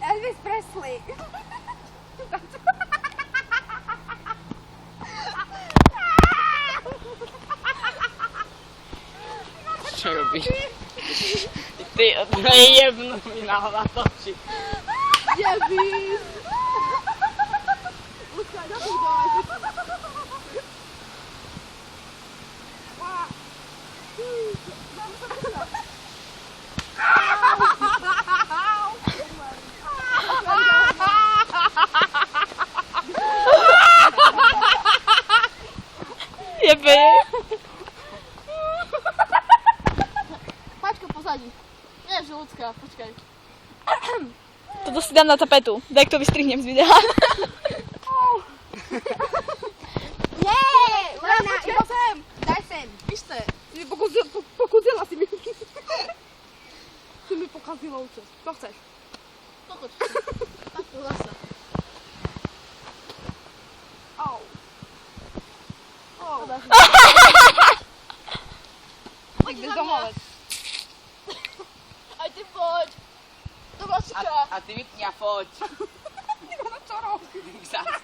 Elvis Presley. Co robisz? Ty, no jebno mi na latoci. Elvis. Uskaj, na pół dołać. Jeby. Paczkę posadzi. Nie, żółtka, poczekaj. To dosyłam na tapetu. Daj kto wystrihnem z widea. Nie! Lena, i potem! Daj sem! Iść te. Ty mi pokazała ty mi. Ty mi pokazywał coś. Co chcesz? Pochodź. Tak, to lasa. Au. O. Nigdy domować. A ty chodź. Dobra, szyka. A ty mi nie chodź. Nie ma co robić. Zaraz.